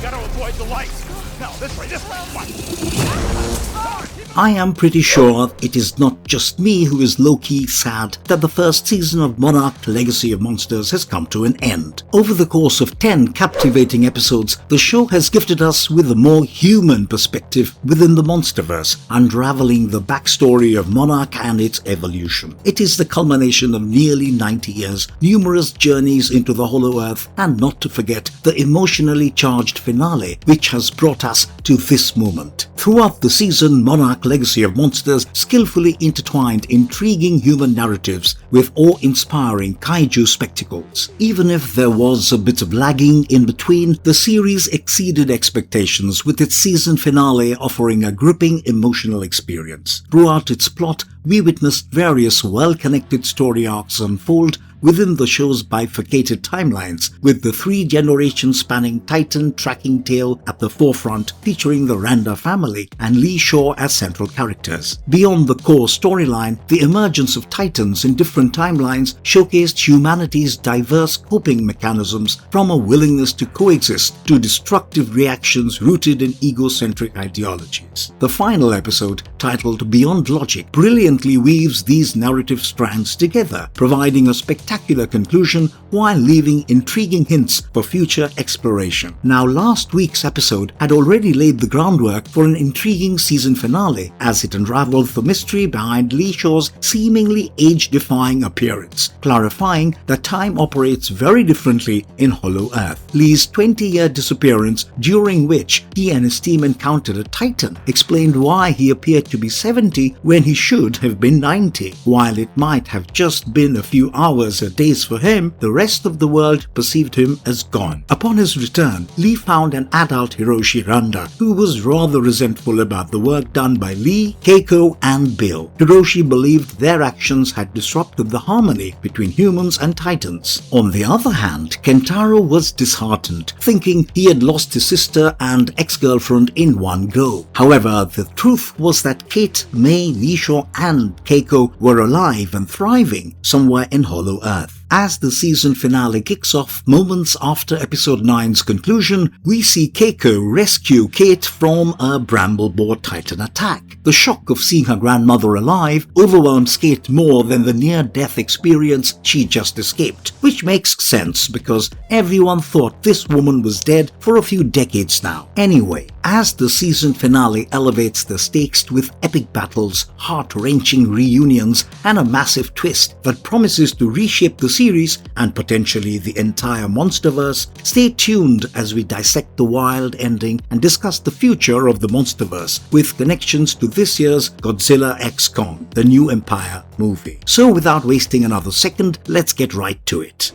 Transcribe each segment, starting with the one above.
gotta avoid the lights. No, this way. What? I am pretty sure it is not just me who is low-key sad that the first season of Monarch Legacy of Monsters has come to an end. Over the course of 10 captivating episodes, the show has gifted us with a more human perspective within the Monsterverse, unraveling the backstory of Monarch and its evolution. It is the culmination of nearly 90 years, numerous journeys into the Hollow Earth, and not to forget the emotionally charged finale, which has brought us to this moment. Throughout the season, Monarch Legacy of Monsters skillfully intertwined intriguing human narratives with awe-inspiring kaiju spectacles. Even if there was a bit of lagging in between, the series exceeded expectations, with its season finale offering a gripping emotional experience. Throughout its plot, we witnessed various well-connected story arcs unfold within the show's bifurcated timelines, with the 3-generation-spanning Titan tracking tale at the forefront, featuring the Randa family and Lee Shaw as central characters. Beyond the core storyline, the emergence of Titans in different timelines showcased humanity's diverse coping mechanisms, from a willingness to coexist to destructive reactions rooted in egocentric ideologies. The final episode, titled Beyond Logic, brilliantly weaves these narrative strands together, providing a spectacular conclusion while leaving intriguing hints for future exploration. Now, last week's episode had already laid the groundwork for an intriguing season finale, as it unraveled the mystery behind Lee Shaw's seemingly age-defying appearance, clarifying that time operates very differently in Hollow Earth. Lee's 20-year disappearance, during which he and his team encountered a Titan, explained why he appeared to be 70 when he should have been 90. While it might have just been a few hours or days for him, the rest of the world perceived him as gone. Upon his return, Lee found an adult Hiroshi Randa, who was rather resentful about the work done by Lee, Keiko, and Bill. Hiroshi believed their actions had disrupted the harmony between humans and Titans. On the other hand, Kentaro was disheartened, thinking he had lost his sister and ex-girlfriend in one go. However, the truth was that Kate, May, Lee Shaw, and Keiko were alive and thriving somewhere in Hollow Earth. As the season finale kicks off moments after episode 9's conclusion, we see Keiko rescue Kate from a Brambleboard Titan attack. The shock of seeing her grandmother alive overwhelms Kate more than the near-death experience she just escaped, which makes sense because everyone thought this woman was dead for a few decades now. Anyway, as the season finale elevates the stakes with epic battles, heart-wrenching reunions, and a massive twist that promises to reshape the series and potentially the entire Monsterverse, stay tuned as we dissect the wild ending and discuss the future of the Monsterverse with connections to this year's Godzilla x Kong, the New Empire movie. So without wasting another second, let's get right to it.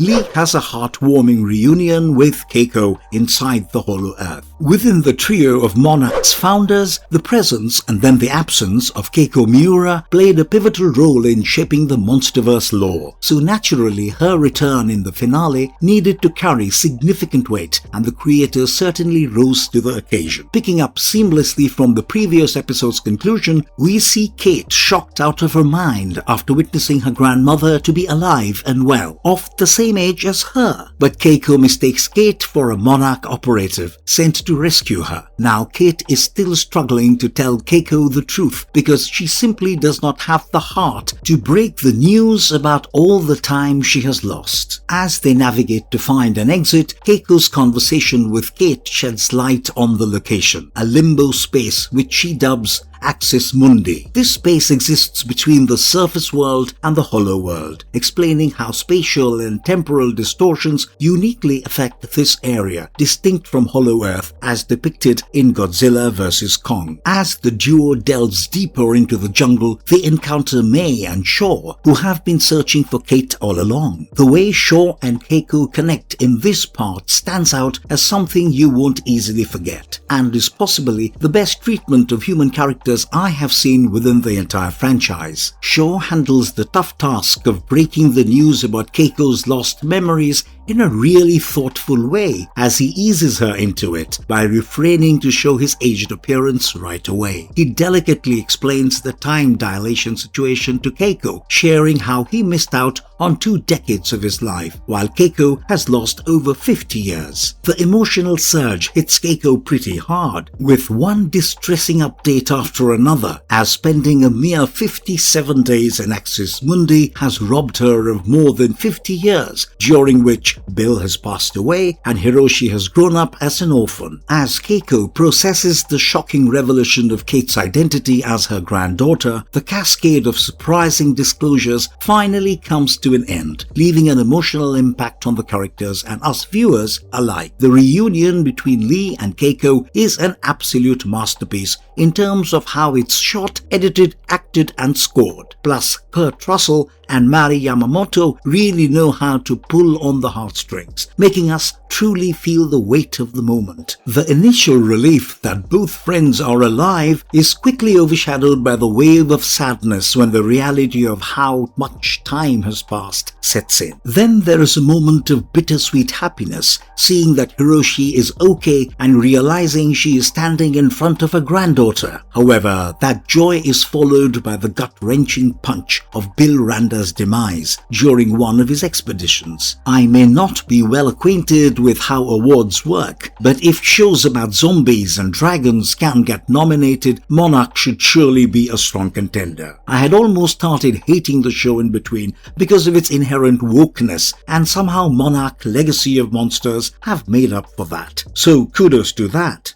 Lee has a heartwarming reunion with Keiko inside the Hollow Earth. Within the trio of Monarch's founders, the presence and then the absence of Keiko Miura played a pivotal role in shaping the Monsterverse lore, so naturally her return in the finale needed to carry significant weight, and the creators certainly rose to the occasion. Picking up seamlessly from the previous episode's conclusion, we see Kate shocked out of her mind after witnessing her grandmother to be alive and well, of the same age as her. But Keiko mistakes Kate for a Monarch operative sent to rescue her. Now Kate is still struggling to tell Keiko the truth because she simply does not have the heart to break the news about all the time she has lost. As they navigate to find an exit, Keiko's conversation with Kate sheds light on the location, a limbo space which she dubs Axis Mundi. This space exists between the surface world and the hollow world, explaining how spatial and temporal distortions uniquely affect this area, distinct from Hollow Earth as depicted in Godzilla vs. Kong. As the duo delves deeper into the jungle, they encounter May and Shaw, who have been searching for Kate all along. The way Shaw and Keiko connect in this part stands out as something you won't easily forget, and is possibly the best treatment of human characters I have seen within the entire franchise. Shaw handles the tough task of breaking the news about Keiko's lost memories in a really thoughtful way as he eases her into it by refraining to show his aged appearance right away. He delicately explains the time dilation situation to Keiko, sharing how he missed out on 2 decades of his life, while Keiko has lost over 50 years. The emotional surge hits Keiko pretty hard, with one distressing update after another, as spending a mere 57 days in Axis Mundi has robbed her of more than 50 years, during which Bill has passed away and Hiroshi has grown up as an orphan. As Keiko processes the shocking revelation of Kate's identity as her granddaughter, the cascade of surprising disclosures finally comes to an end, leaving an emotional impact on the characters and us viewers alike. The reunion between Lee and Keiko is an absolute masterpiece in terms of how it's shot, edited, acted and scored. Plus, Kurt Russell and Mari Yamamoto really know how to pull on the heartstrings, making us truly feel the weight of the moment. The initial relief that both friends are alive is quickly overshadowed by the wave of sadness when the reality of how much time has passed sets in. Then there is a moment of bittersweet happiness, seeing that Hiroshi is okay and realizing she is standing in front of her granddaughter. However, that joy is followed by the gut-wrenching punch of Bill Randa's demise during one of his expeditions. I may not be well acquainted with how awards work, but if shows about zombies and dragons can get nominated, Monarch should surely be a strong contender. I had almost started hating the show in between because of its inherent wokeness, and somehow Monarch Legacy of Monsters have made up for that. So kudos to that.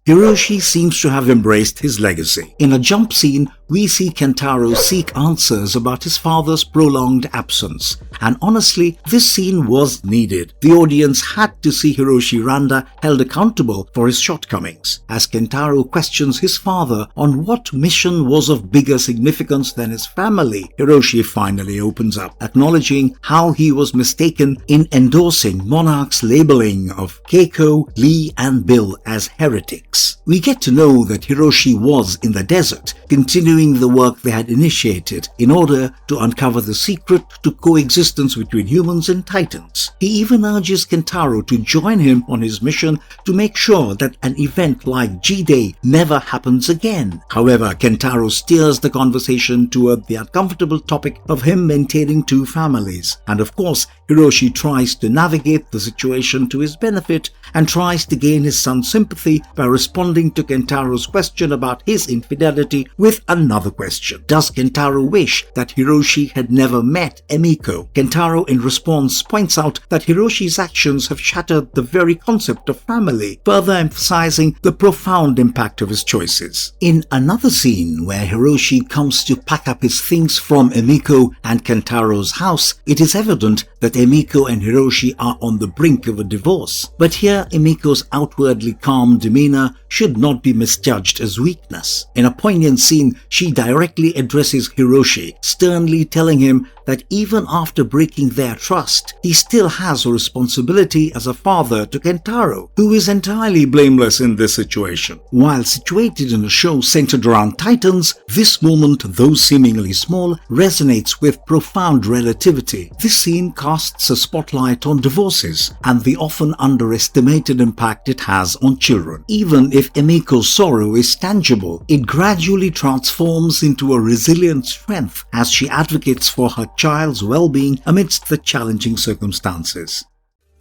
Hiroshi seems to have embraced his legacy. In a jump scene, we see Kentaro seek answers about his father's prolonged absence. And honestly, this scene was needed. The audience had to see Hiroshi Randa held accountable for his shortcomings. As Kentaro questions his father on what mission was of bigger significance than his family, Hiroshi finally opens up, acknowledging how he was mistaken in endorsing Monarch's labeling of Keiko, Lee and Bill as heretics. We get to know that Hiroshi was in the desert, continuing the work they had initiated in order to uncover the secret to coexistence between humans and Titans. He even urges Kentaro to join him on his mission to make sure that an event like G-Day never happens again. However, Kentaro steers the conversation toward the uncomfortable topic of him maintaining 2 families. And of course, Hiroshi tries to navigate the situation to his benefit and tries to gain his son's sympathy by responding to Kentaro's question about his infidelity with another question. Does Kentaro wish that Hiroshi had never met Emiko? Kentaro in response points out that Hiroshi's actions have shattered the very concept of family, further emphasizing the profound impact of his choices. In another scene where Hiroshi comes to pack up his things from Emiko and Kentaro's house, it is evident that Emiko and Hiroshi are on the brink of a divorce. But here Emiko's outwardly calm demeanor should not be misjudged as weakness. In a poignant scene, she directly addresses Hiroshi, sternly telling him that even after breaking their trust, he still has a responsibility as a father to Kentaro, who is entirely blameless in this situation. While situated in a show centered around Titans, this moment, though seemingly small, resonates with profound relativity. This scene casts a spotlight on divorces and the often underestimated impact it has on children. Even if Emiko's sorrow is tangible, it gradually transforms into a resilient strength as she advocates for her child's well-being amidst the challenging circumstances.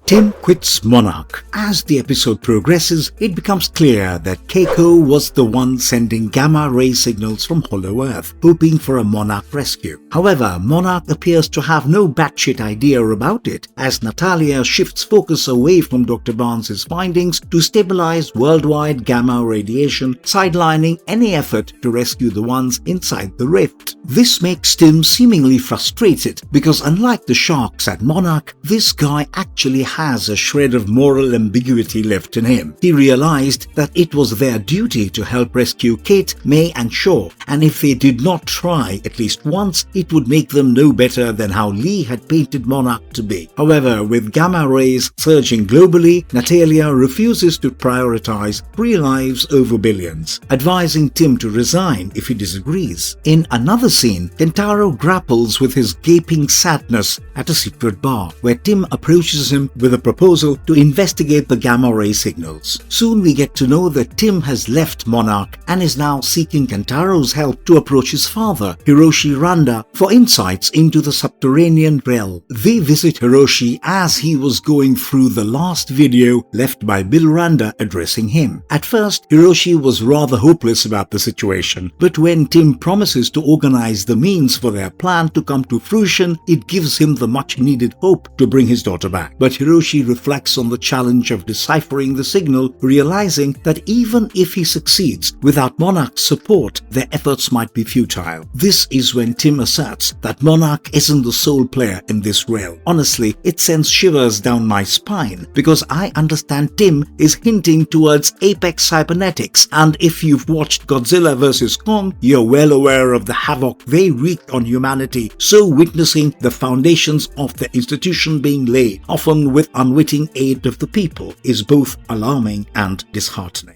Tim quits Monarch. As the episode progresses, it becomes clear that Keiko was the one sending gamma-ray signals from Hollow Earth, hoping for a Monarch rescue. However, Monarch appears to have no batshit idea about it, as Natalia shifts focus away from Dr. Barnes' findings to stabilize worldwide gamma radiation, sidelining any effort to rescue the ones inside the rift. This makes Tim seemingly frustrated, because unlike the sharks at Monarch, this guy actually has a shred of moral ambiguity left in him. He realized that it was their duty to help rescue Kate, May and Shaw, and if they did not try at least once, it would make them no better than how Lee had painted Monarch to be. However, with gamma rays surging globally, Natalia refuses to prioritize 3 lives over billions, advising Tim to resign if he disagrees. In another scene, Kentaro grapples with his gaping sadness at a secret bar, where Tim approaches him with a proposal to investigate the gamma ray signals. Soon we get to know that Tim has left Monarch and is now seeking Kentaro's help to approach his father, Hiroshi Randa, for insights into the subterranean realm. They visit Hiroshi as he was going through the last video left by Bill Randa addressing him. At first, Hiroshi was rather hopeless about the situation, but when Tim promises to organize the means for their plan to come to fruition, it gives him the much-needed hope to bring his daughter back. But Hiroshi reflects on the challenge of deciphering the signal, realizing that even if he succeeds without Monarch's support, their efforts might be futile. This is when Tim asserts that Monarch isn't the sole player in this realm. Honestly, it sends shivers down my spine because I understand Tim is hinting towards apex cybernetics, and if you've watched Godzilla vs. Kong, you're well aware of the havoc they wreaked on humanity, so witnessing the foundations of the institution being laid, often with unwitting aid of the people, is both alarming and disheartening.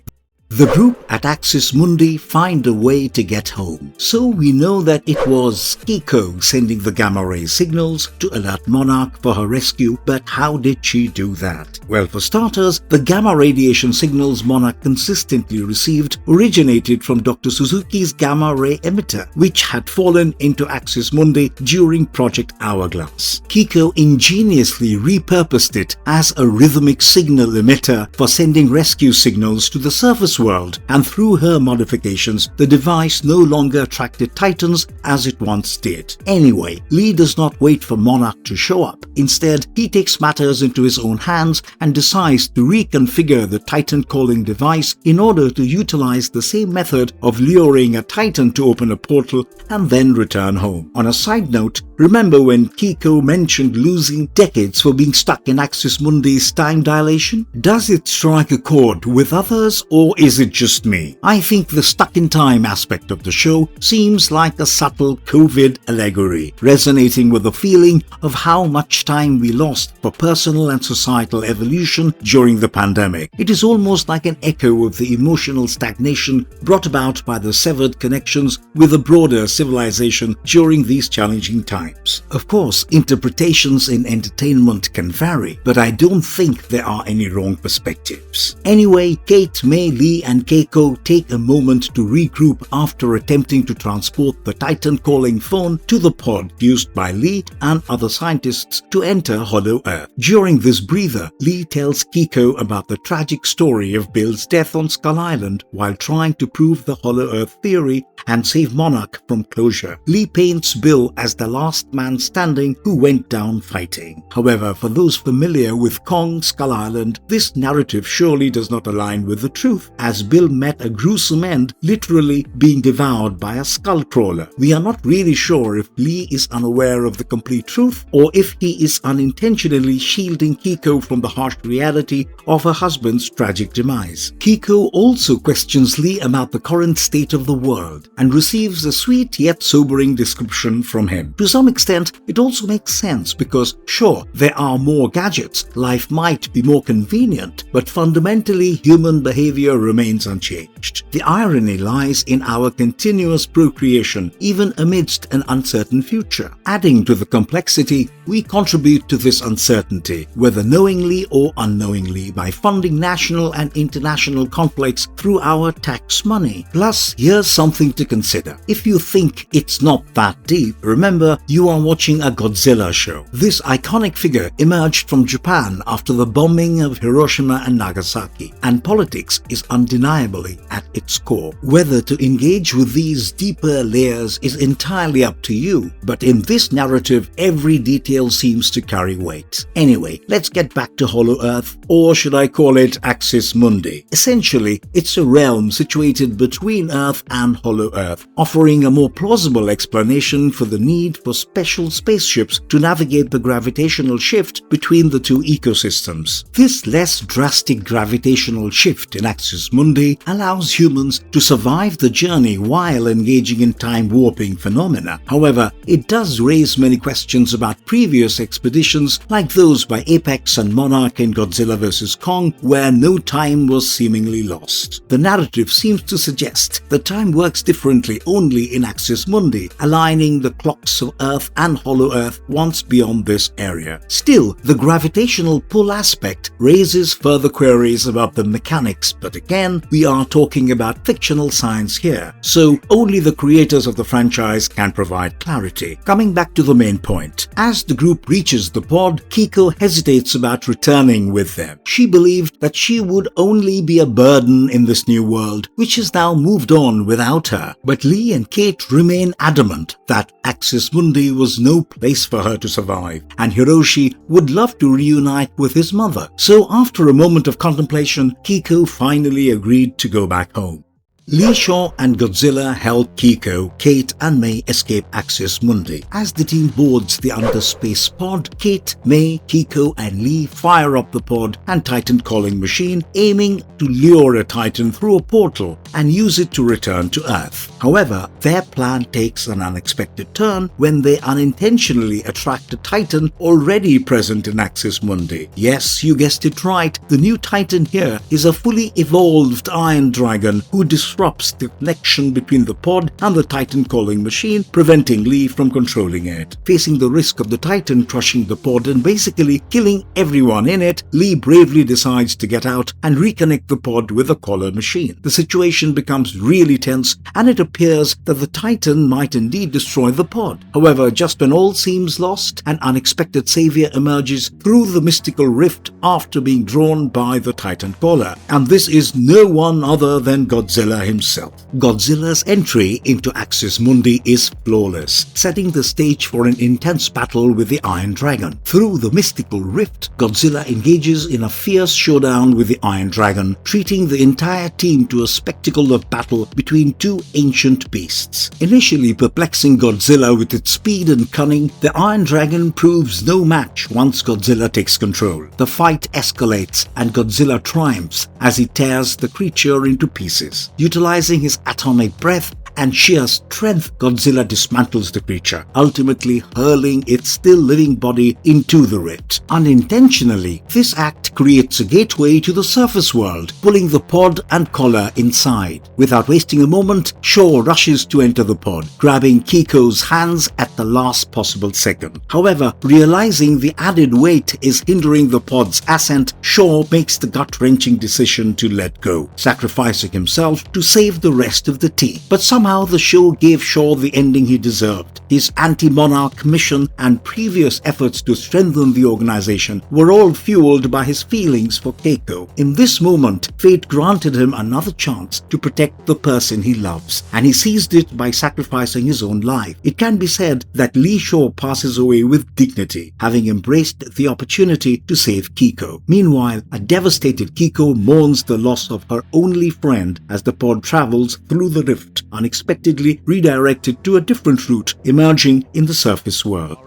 The group at Axis Mundi find a way to get home. So we know that it was Kiko sending the gamma ray signals to alert Monarch for her rescue, but how did she do that? Well, for starters, the gamma radiation signals Monarch consistently received originated from Dr. Suzuki's gamma ray emitter, which had fallen into Axis Mundi during Project Hourglass. Kiko ingeniously repurposed it as a rhythmic signal emitter for sending rescue signals to the surface world, and through her modifications, the device no longer attracted Titans as it once did. Anyway, Lee does not wait for Monarch to show up. Instead, he takes matters into his own hands and decides to reconfigure the Titan calling device in order to utilize the same method of luring a Titan to open a portal and then return home. On a side note, remember when Kiko mentioned losing decades for being stuck in Axis Mundi's time dilation? Does it strike a chord with others, or is it just me? I think the stuck in time aspect of the show seems like a subtle COVID allegory, resonating with the feeling of how much time we lost for personal and societal evolution during the pandemic. It is almost like an echo of the emotional stagnation brought about by the severed connections with a broader civilization during these challenging times. Of course, interpretations in entertainment can vary, but I don't think there are any wrong perspectives. Anyway, Kate, May, Lee and Keiko take a moment to regroup after attempting to transport the Titan calling phone to the pod used by Lee and other scientists to enter Hollow Earth. During this breather, Lee tells Keiko about the tragic story of Bill's death on Skull Island while trying to prove the Hollow Earth theory and save Monarch from closure. Lee paints Bill as the last man standing who went down fighting. However, for those familiar with Kong Skull Island, this narrative surely does not align with the truth, as Bill met a gruesome end, literally being devoured by a skull crawler. We are not really sure if Lee is unaware of the complete truth or if he is unintentionally shielding Kiko from the harsh reality of her husband's tragic demise. Kiko also questions Lee about the current state of the world and receives a sweet yet sobering description from him. To some extent, it also makes sense because, sure, there are more gadgets, life might be more convenient, but fundamentally human behavior remains unchanged. The irony lies in our continuous procreation, even amidst an uncertain future. Adding to the complexity, we contribute to this uncertainty, whether knowingly or unknowingly, by funding national and international conflicts through our tax money. Plus, here's something to consider. If you think it's not that deep, remember you are watching a Godzilla show. This iconic figure emerged from Japan after the bombing of Hiroshima and Nagasaki, and politics is undeniably at its core. Whether to engage with these deeper layers is entirely up to you, but in this narrative, every detail seems to carry weight. Anyway, let's get back to Hollow Earth, or should I call it Axis Mundi. Essentially, it's a realm situated between Earth and Hollow Earth, offering a more plausible explanation for the need for special spaceships to navigate the gravitational shift between the two ecosystems. This less drastic gravitational shift in Axis Mundi allows humans to survive the journey while engaging in time warping phenomena. However, it does raise many questions about previous expeditions like those by Apex and Monarch in Godzilla vs. Kong, where no time was seemingly lost. The narrative seems to suggest that time works differently only in Axis Mundi, aligning the clocks of Earth and Hollow Earth once beyond this area. Still, the gravitational pull aspect raises further queries about the mechanics, but again, we are talking about fictional science here, so only the creators of the franchise can provide clarity. Coming back to the main point, as the group reaches the pod, Kiko hesitates about returning with them. She believed that she would only be a burden in this new world, which has now moved on without her. But Lee and Kate remain adamant that Axis Mundi was no place for her to survive, and Hiroshi would love to reunite with his mother. So after a moment of contemplation, Kiko finally agreed to go back home. Lee Shaw and Godzilla help Kiko, Kate and May escape Axis Mundi. As the team boards the underspace pod, Kate, May, Kiko and Lee fire up the pod and Titan calling machine, aiming to lure a Titan through a portal and use it to return to Earth. However, their plan takes an unexpected turn when they unintentionally attract a Titan already present in Axis Mundi. Yes, you guessed it right, the new Titan here is a fully evolved Iron Dragon who disrupts the connection between the pod and the Titan calling machine, preventing Lee from controlling it. Facing the risk of the Titan crushing the pod and basically killing everyone in it, Lee bravely decides to get out and reconnect the pod with the caller machine. The situation becomes really tense and it appears that the Titan might indeed destroy the pod. However, just when all seems lost, an unexpected savior emerges through the mystical rift after being drawn by the Titan caller, and this is no one other than Godzilla himself. Godzilla's entry into Axis Mundi is flawless, setting the stage for an intense battle with the Iron Dragon. Through the mystical rift, Godzilla engages in a fierce showdown with the Iron Dragon, treating the entire team to a spectacle of battle between two ancient beasts. Initially perplexing Godzilla with its speed and cunning, the Iron Dragon proves no match once Godzilla takes control. The fight escalates and Godzilla triumphs as he tears the creature into pieces. Utilizing his atomic breath and sheer strength, Godzilla dismantles the creature, ultimately hurling its still living body into the rift. Unintentionally, this act creates a gateway to the surface world, pulling the pod and collar inside. Without wasting a moment, Shaw rushes to enter the pod, grabbing Kiko's hands at the last possible second. However, realizing the added weight is hindering the pod's ascent, Shaw makes the gut-wrenching decision to let go, sacrificing himself to save the rest of the team. But somehow the show gave Shaw the ending he deserved. His anti-Monarch mission and previous efforts to strengthen the organization were all fueled by his feelings for Keiko. In this moment, fate granted him another chance to protect the person he loves, and he seized it by sacrificing his own life. It can be said that Lee Shaw passes away with dignity, having embraced the opportunity to save Kiko. Meanwhile, a devastated Kiko mourns the loss of her only friend as the pod travels through the rift, unexpectedly redirected to a different route, emerging in the surface world.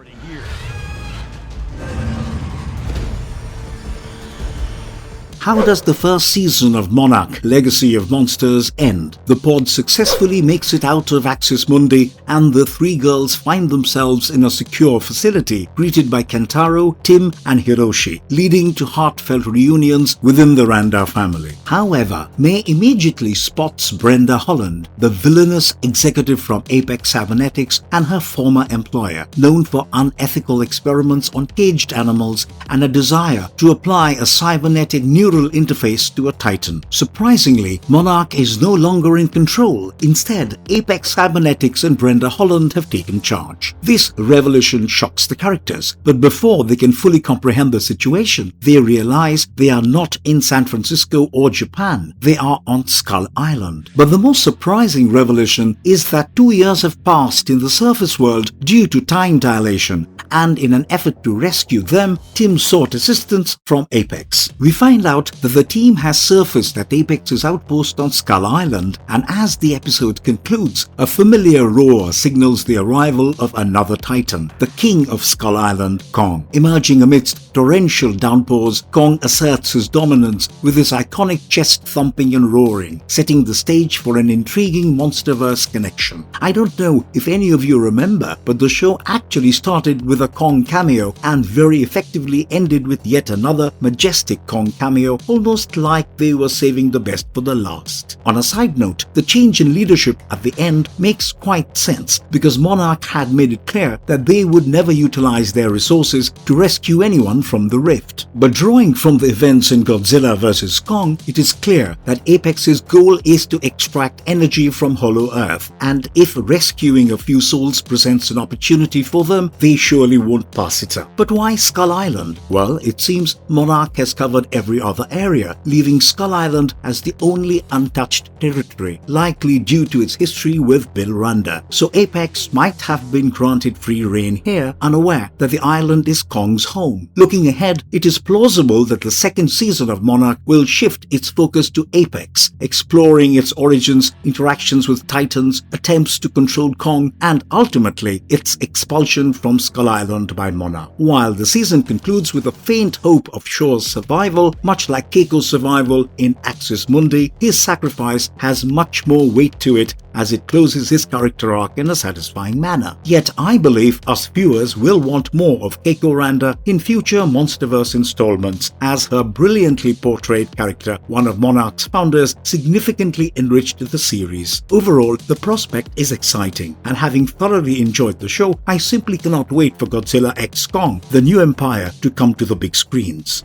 How does the first season of Monarch Legacy of Monsters end? The pod successfully makes it out of Axis Mundi and the three girls find themselves in a secure facility, greeted by Kentaro, Tim and Hiroshi, leading to heartfelt reunions within the Randa family. However, May immediately spots Brenda Holland, the villainous executive from Apex Cybernetics and her former employer, known for unethical experiments on caged animals and a desire to apply a cybernetic neural neural interface to a Titan. Surprisingly, Monarch is no longer in control. Instead, Apex Cybernetics and Brenda Holland have taken charge. This revolution shocks the characters, but before they can fully comprehend the situation, they realize they are not in San Francisco or Japan. They are on Skull Island. But the most surprising revelation is that 2 years have passed in the surface world due to time dilation, and in an effort to rescue them, Tim sought assistance from Apex. We find out that the team has surfaced at Apex's outpost on Skull Island, and as the episode concludes, a familiar roar signals the arrival of another Titan, the king of Skull Island, Kong. Emerging amidst torrential downpours, Kong asserts his dominance with his iconic chest thumping and roaring, setting the stage for an intriguing Monsterverse connection. I don't know if any of you remember, but the show actually started with a Kong cameo and very effectively ended with yet another majestic Kong cameo, almost like they were saving the best for the last. On a side note, the change in leadership at the end makes quite sense because Monarch had made it clear that they would never utilize their resources to rescue anyone from the rift. But drawing from the events in Godzilla vs. Kong, it is clear that Apex's goal is to extract energy from Hollow Earth, and if rescuing a few souls presents an opportunity for them, they surely won't pass it up. But why Skull Island? Well, it seems Monarch has covered every other area, leaving Skull Island as the only untouched territory, likely due to its history with Bill Randa. So Apex might have been granted free rein here, unaware that the island is Kong's home. Looking ahead, it is plausible that the second season of Monarch will shift its focus to Apex, exploring its origins, interactions with Titans, attempts to control Kong, and ultimately its expulsion from Skull Island by Monarch. While the season concludes with a faint hope of Shaw's survival, much like Keiko's survival in Axis Mundi, his sacrifice has much more weight to it as it closes his character arc in a satisfying manner. Yet I believe us viewers will want more of Keiko Randa in future Monsterverse installments, as her brilliantly portrayed character, one of Monarch's founders, significantly enriched the series. Overall, the prospect is exciting, and having thoroughly enjoyed the show, I simply cannot wait for Godzilla x Kong, The New Empire, to come to the big screens.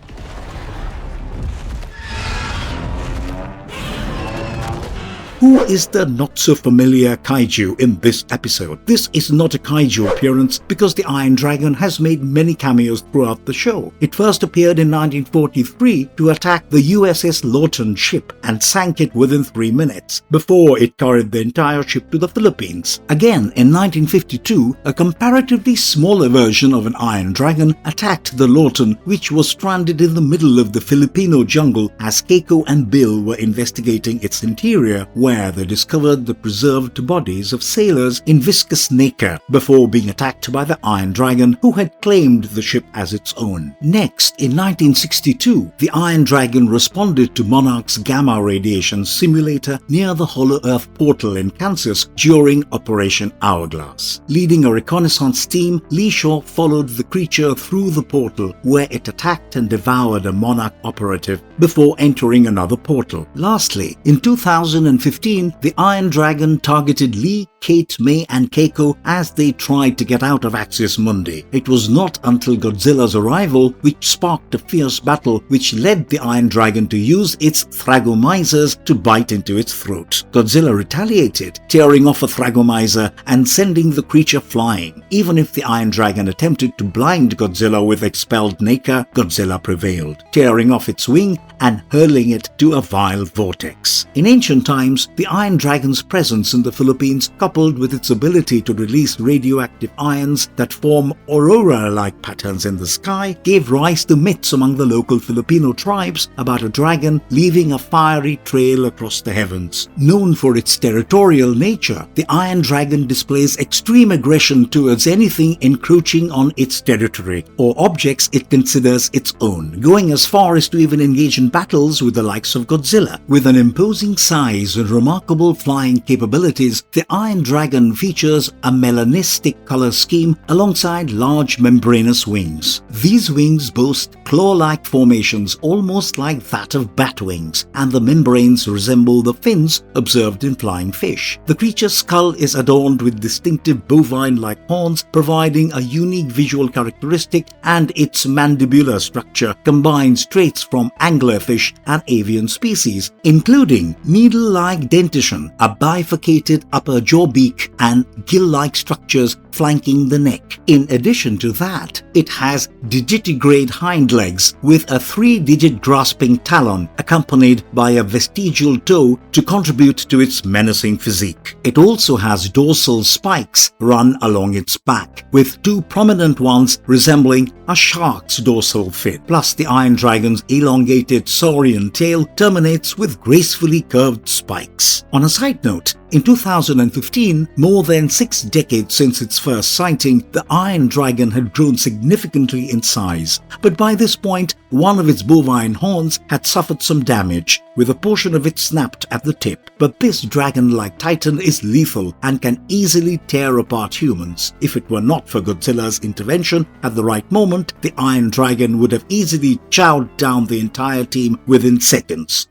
Who is the not-so-familiar kaiju in this episode? This is not a kaiju appearance because the Iron Dragon has made many cameos throughout the show. It first appeared in 1943 to attack the USS Lawton ship and sank it within 3 minutes, before it carried the entire ship to the Philippines. Again, in 1952, a comparatively smaller version of an Iron Dragon attacked the Lawton, which was stranded in the middle of the Filipino jungle as Keiko and Bill were investigating its interior, where they discovered the preserved bodies of sailors in viscous nacre before being attacked by the Iron Dragon, who had claimed the ship as its own. Next, in 1962, the Iron Dragon responded to Monarch's gamma radiation simulator near the Hollow Earth portal in Kansas during Operation Hourglass. Leading a reconnaissance team, Lee Shaw followed the creature through the portal, where it attacked and devoured a Monarch operative before entering another portal. Lastly, in 2015, the Iron Dragon targeted Lee, Kate, May and Keiko as they tried to get out of Axis Mundi. It was not until Godzilla's arrival which sparked a fierce battle which led the Iron Dragon to use its Thragomizers to bite into its throat. Godzilla retaliated, tearing off a Thragomizer and sending the creature flying. Even if the Iron Dragon attempted to blind Godzilla with expelled nacre, Godzilla prevailed, tearing off its wing and hurling it to a vile vortex. In ancient times, the Iron Dragon's presence in the Philippines, coupled with its ability to release radioactive ions that form aurora-like patterns in the sky, gave rise to myths among the local Filipino tribes about a dragon leaving a fiery trail across the heavens. Known for its territorial nature, the Iron Dragon displays extreme aggression towards anything encroaching on its territory or objects it considers its own, going as far as to even engage in battles with the likes of Godzilla. With an imposing size and remarkable flying capabilities, the Iron Dragon features a melanistic color scheme alongside large membranous wings. These wings boast claw-like formations almost like that of bat wings, and the membranes resemble the fins observed in flying fish. The creature's skull is adorned with distinctive bovine-like horns, providing a unique visual characteristic, and its mandibular structure combines traits from angler fish and avian species, including needle-like dentition, a bifurcated upper jaw beak, and gill-like structures flanking the neck. In addition to that, it has digitigrade hind legs with a 3-digit grasping talon accompanied by a vestigial toe to contribute to its menacing physique. It also has dorsal spikes run along its back, with 2 prominent ones resembling a shark's dorsal fin. Plus, the Iron Dragon's elongated saurian tail terminates with gracefully curved spikes. On a side note, in 2015, more than 6 decades since its first sighting, the Iron Dragon had grown significantly in size. But by this point, one of its bovine horns had suffered some damage, with a portion of it snapped at the tip. But this dragon-like titan is lethal and can easily tear apart humans. If it were not for Godzilla's intervention at the right moment, the Iron Dragon would have easily chowed down the entire team within seconds.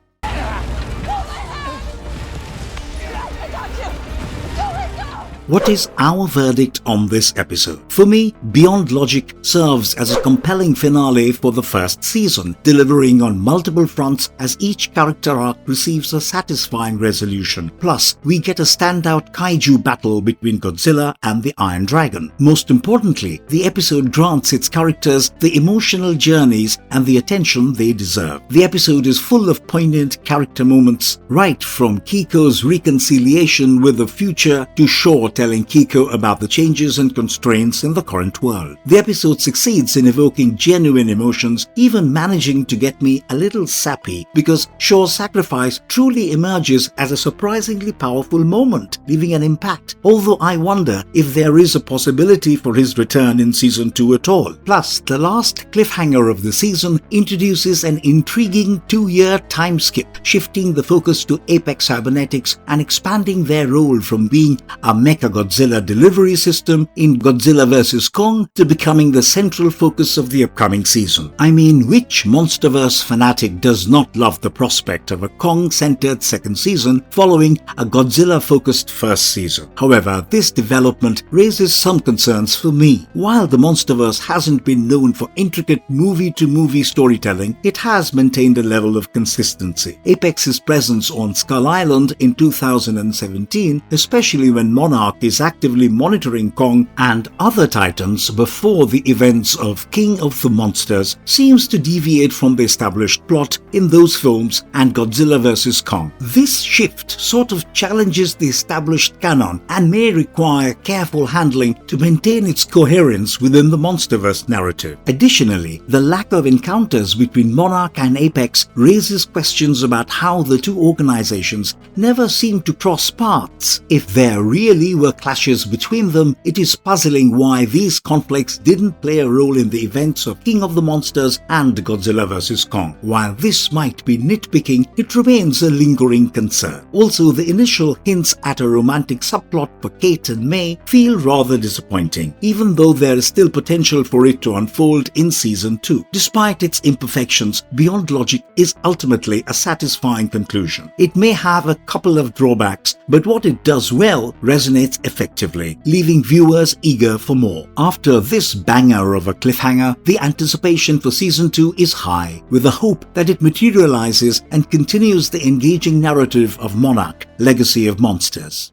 What is our verdict on this episode? For me, Beyond Logic serves as a compelling finale for the first season, delivering on multiple fronts as each character arc receives a satisfying resolution. Plus, we get a standout kaiju battle between Godzilla and the Iron Dragon. Most importantly, the episode grants its characters the emotional journeys and the attention they deserve. The episode is full of poignant character moments, right from Kiko's reconciliation with the future to Shaw telling Kiko about the changes and constraints in the current world. The episode succeeds in evoking genuine emotions, even managing to get me a little sappy because Shaw's sacrifice truly emerges as a surprisingly powerful moment, leaving an impact, although I wonder if there is a possibility for his return in Season 2 at all. Plus, the last cliffhanger of the season introduces an intriguing 2-year time skip, shifting the focus to Apex Cybernetics and expanding their role from being a Mechagodzilla delivery system in Godzilla vs. Kong to becoming the central focus of the upcoming season. I mean, which MonsterVerse fanatic does not love the prospect of a Kong-centered second season following a Godzilla-focused first season? However, this development raises some concerns for me. While the MonsterVerse hasn't been known for intricate movie-to-movie storytelling, it has maintained a level of consistency. Apex's presence on Skull Island in 2017, especially when Monarch is actively monitoring Kong and other titans before the events of King of the Monsters, seems to deviate from the established plot in those films and Godzilla vs. Kong. This shift sort of challenges the established canon and may require careful handling to maintain its coherence within the MonsterVerse narrative. Additionally, the lack of encounters between Monarch and Apex raises questions about how the two organizations never seem to cross paths. If there really were clashes between them, it is puzzling why these conflicts didn't play a role in the events of King of the Monsters and Godzilla vs. Kong. While this might be nitpicking, it remains a lingering concern. Also, the initial hints at a romantic subplot for Kate and May feel rather disappointing, even though there is still potential for it to unfold in Season 2. Despite its imperfections, Beyond Logic is ultimately a satisfying conclusion. It may have a couple of drawbacks, but what it does well resonates effectively, leaving viewers eager for more. After this banger of a cliffhanger, the anticipation for Season 2 is high, with the hope that it materializes and continues the engaging narrative of Monarch, Legacy of Monsters.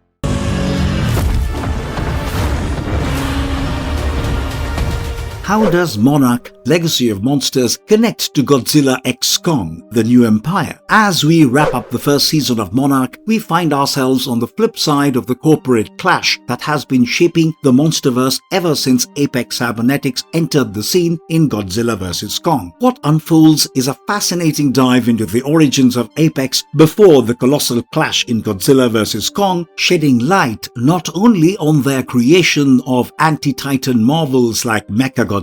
How does Monarch, Legacy of Monsters connect to Godzilla x Kong, The New Empire? As we wrap up the first season of Monarch, we find ourselves on the flip side of the corporate clash that has been shaping the MonsterVerse ever since Apex Cybernetics entered the scene in Godzilla vs. Kong. What unfolds is a fascinating dive into the origins of Apex before the colossal clash in Godzilla vs. Kong, shedding light not only on their creation of anti-Titan marvels like Mechagodzilla,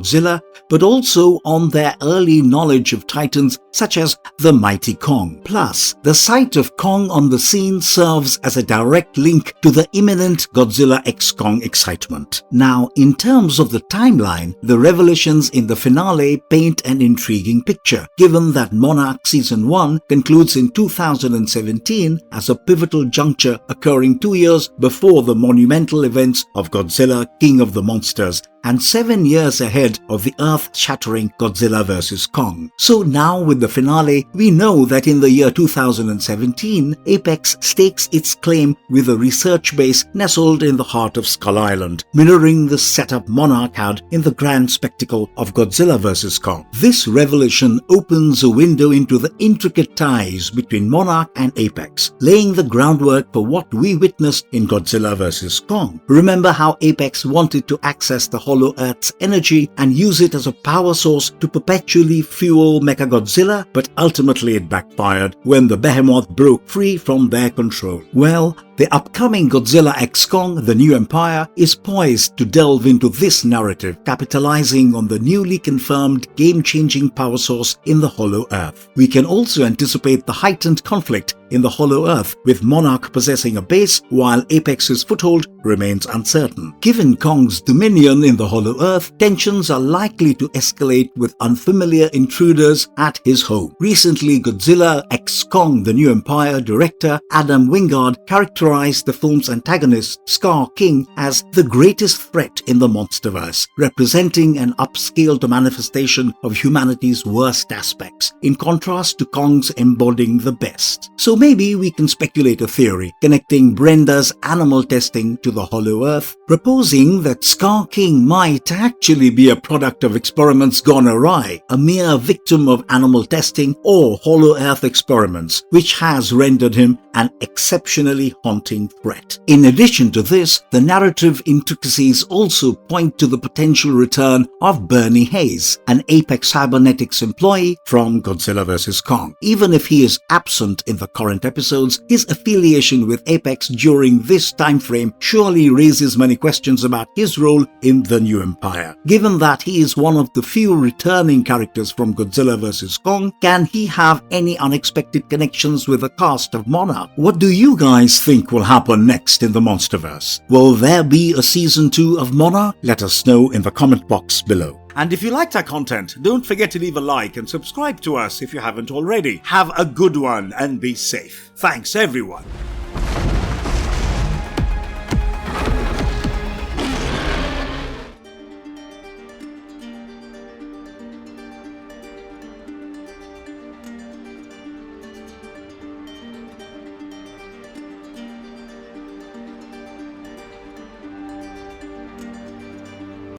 but also on their early knowledge of titans such as the mighty Kong. Plus, the sight of Kong on the scene serves as a direct link to the imminent Godzilla x Kong excitement. Now, in terms of the timeline, the revelations in the finale paint an intriguing picture, given that Monarch Season 1 concludes in 2017 as a pivotal juncture occurring 2 years before the monumental events of Godzilla King of the Monsters, and 7 years ahead of the earth-shattering Godzilla vs. Kong. So now with the finale, we know that in the year 2017, Apex stakes its claim with a research base nestled in the heart of Skull Island, mirroring the setup Monarch had in the grand spectacle of Godzilla vs. Kong. This revelation opens a window into the intricate ties between Monarch and Apex, laying the groundwork for what we witnessed in Godzilla vs. Kong. Remember how Apex wanted to access the Hollow Earth's energy and use it as a power source to perpetually fuel Mechagodzilla, but ultimately it backfired when the behemoth broke free from their control. Well, the upcoming Godzilla x Kong: The New Empire is poised to delve into this narrative, capitalizing on the newly confirmed game-changing power source in the Hollow Earth. We can also anticipate the heightened conflict in the Hollow Earth, with Monarch possessing a base while Apex's foothold remains uncertain. Given Kong's dominion in the Hollow Earth, tensions are likely to escalate with unfamiliar intruders at his home. Recently, Godzilla x Kong: The New Empire director Adam Wingard characterized the film's antagonist, Scar King, as the greatest threat in the monsterverse, representing an upscaled manifestation of humanity's worst aspects, in contrast to Kong's embodying the best. So maybe we can speculate a theory connecting Brenda's animal testing to the Hollow Earth, proposing that Scar King might actually be a product of experiments gone awry, a mere victim of animal testing or Hollow Earth experiments, which has rendered him an exceptionally haunting threat. In addition to this, the narrative intricacies also point to the potential return of Bernie Hayes, an Apex Cybernetics employee from Godzilla vs. Kong. Even if he is absent in the current episodes, his affiliation with Apex during this time frame surely raises many questions about his role in the New Empire. Given that he is one of the few returning characters from Godzilla vs. Kong, can he have any unexpected connections with the cast of Monarch? What do you guys think will happen next in the Monsterverse? Will there be a season 2 of Monarch? Let us know in the comment box below. And if you liked our content, don't forget to leave a like and subscribe to us if you haven't already. Have a good one and be safe. Thanks everyone.